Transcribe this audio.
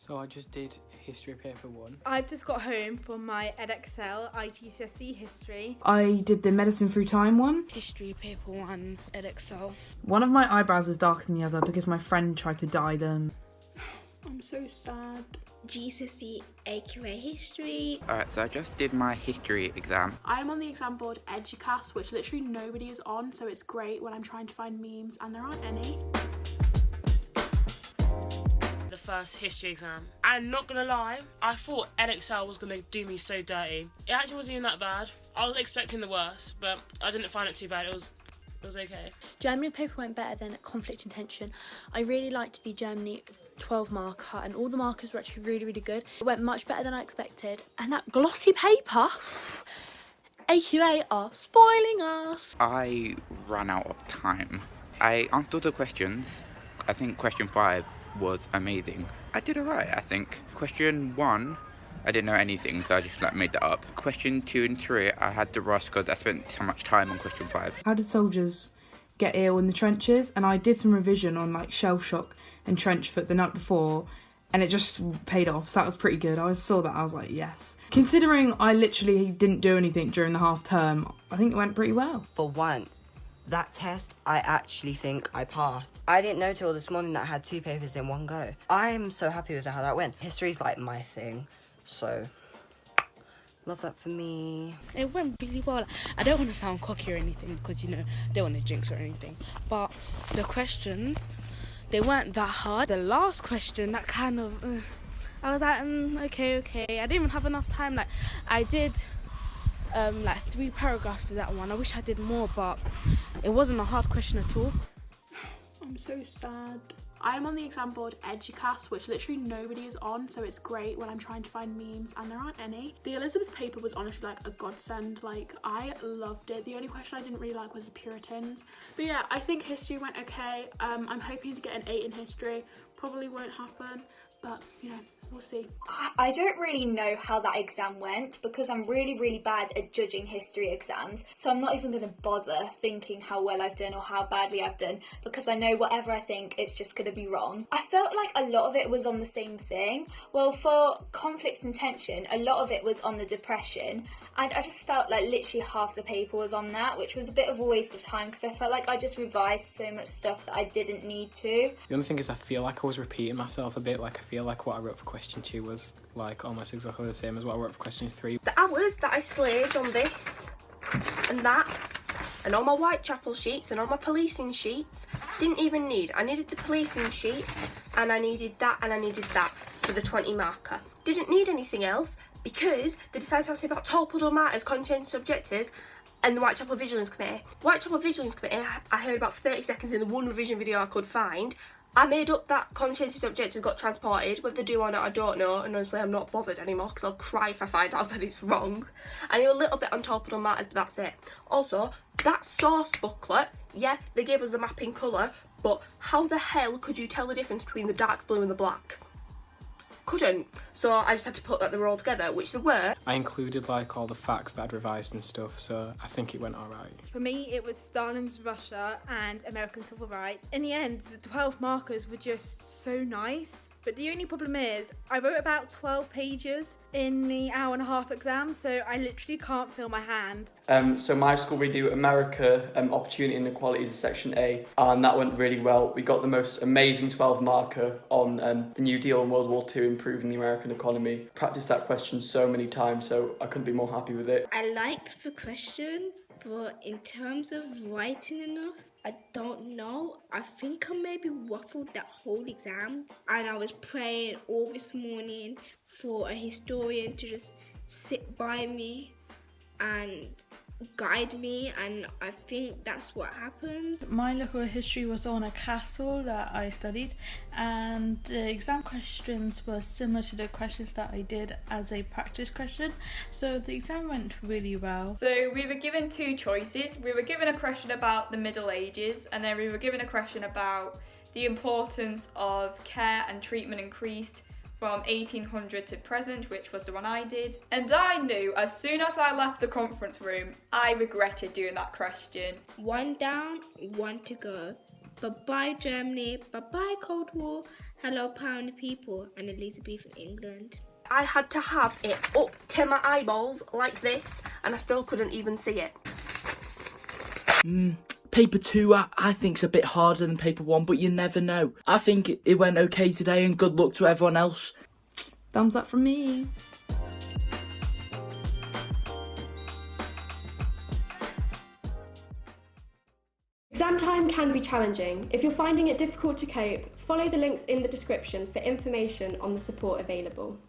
So I just did History Paper 1. I've just got home from my Edexcel GCSE History. I did the Medicine Through Time one. History Paper 1, Edexcel. One of my eyebrows is darker than the other because my friend tried to dye them. I'm so sad. GCSE AQA History. Alright, so I just did my history exam. I'm on the exam board Eduqas, which literally nobody is on, so it's great when I'm trying to find memes and there aren't any. The first history exam. And not gonna lie, I thought Edexcel was gonna do me so dirty. It actually wasn't even that bad. I was expecting the worst, but I didn't find it too bad. It was okay. Germany paper went better than conflict and tension. I really liked the Germany 12 marker and all the markers were actually really, really good. It went much better than I expected. And that glossy paper, AQA are spoiling us. I ran out of time. I answered all the questions. I think question 5 was amazing. I did alright, I think. Question 1, I didn't know anything, so I just made that up. Question 2 and 3, I had to rush because I spent so much time on question 5. How did soldiers get ill in the trenches? And I did some revision on shell shock and trench foot the night before, and it just paid off, so that was pretty good. I saw that, I was like, yes. Considering I literally didn't do anything during the half term, I think it went pretty well. For once, that test, I actually think I passed. I didn't know till this morning that I had 2 papers in one go. I'm so happy with how that went. History's my thing, so love that for me. It went really well. I don't want to sound cocky or anything because, I don't want to jinx or anything. But the questions, they weren't that hard. The last question, that kind of, I was like, okay. I didn't even have enough time. I did 3 paragraphs for that one. I wish I did more, but it wasn't a hard question at all. I'm so sad. I'm on the exam board Eduqas, which literally nobody is on, so it's great when I'm trying to find memes and there aren't any. The Elizabeth paper was honestly a godsend. I loved it. The only question I didn't really like was the Puritans. But yeah, I think history went okay. I'm hoping to get an 8 in history. Probably won't happen, but we'll see. I don't really know how that exam went because I'm really, really bad at judging history exams. So I'm not even going to bother thinking how well I've done or how badly I've done because I know whatever I think, it's just going to be wrong. I felt like a lot of it was on the same thing. Well, for conflict and tension, a lot of it was on the depression. And I just felt like literally half the paper was on that, which was a bit of a waste of time because I felt like I just revised so much stuff that I didn't need to. The only thing is I feel like I was repeating myself a bit. I feel like what I wrote for question 2 was almost exactly the same as what I wrote for question 3. The hours that I slaved on this and that and all my Whitechapel sheets and all my policing sheets didn't even need. I needed the policing sheet and I needed that and I needed that for the 20 marker. Didn't need anything else because they decided to ask me about torpedo martyrs, conscientious objectors and the Whitechapel Vigilance Committee. Whitechapel Vigilance Committee, I heard about 30 seconds in the one revision video I could find. I made up that conscientious objectors got transported. Whether they do or not, I don't know. And honestly, I'm not bothered anymore because I'll cry if I find out that it's wrong. I knew a little bit on torpedo martyrs, but that's it. Also, that source booklet, yeah, they gave us the map in colour, but how the hell could you tell the difference between the dark blue and the black? Couldn't. So I just had to put that they were all together, which they were. I included all the facts that I'd revised and stuff, so I think it went alright. For me, it was Stalin's Russia and American civil rights. In the end, the 12 markers were just so nice. But the only problem is, I wrote about 12 pages in the hour-and-a-half exam, so I literally can't feel my hand. So my school, we do America, Opportunity and Equalities in Section A, and that went really well. We got the most amazing 12 marker on the New Deal and World War II, improving the American economy. Practiced that question so many times, so I couldn't be more happy with it. I liked the questions, but in terms of writing enough, I don't know. I think I maybe waffled that whole exam, and I was praying all this morning for a historian to just sit by me and guide me, and I think that's what happened. My local history was on a castle that I studied, and the exam questions were similar to the questions that I did as a practice question, so the exam went really well. So we were given 2 choices. We were given a question about the Middle Ages, and then we were given a question about the importance of care and treatment increased from 1800 to present, which was the one I did. And I knew as soon as I left the conference room, I regretted doing that question. 1 down, 1 to go. Bye-bye Germany, bye-bye Cold War, Hello, pound of people, and Elizabethan England. I had to have it up to my eyeballs like this, and I still couldn't even see it. Paper 2 I think's a bit harder than paper 1, but you never know. I think it went okay today, and good luck to everyone else. Thumbs up from me. Exam time can be challenging. If you're finding it difficult to cope, follow the links in the description for information on the support available.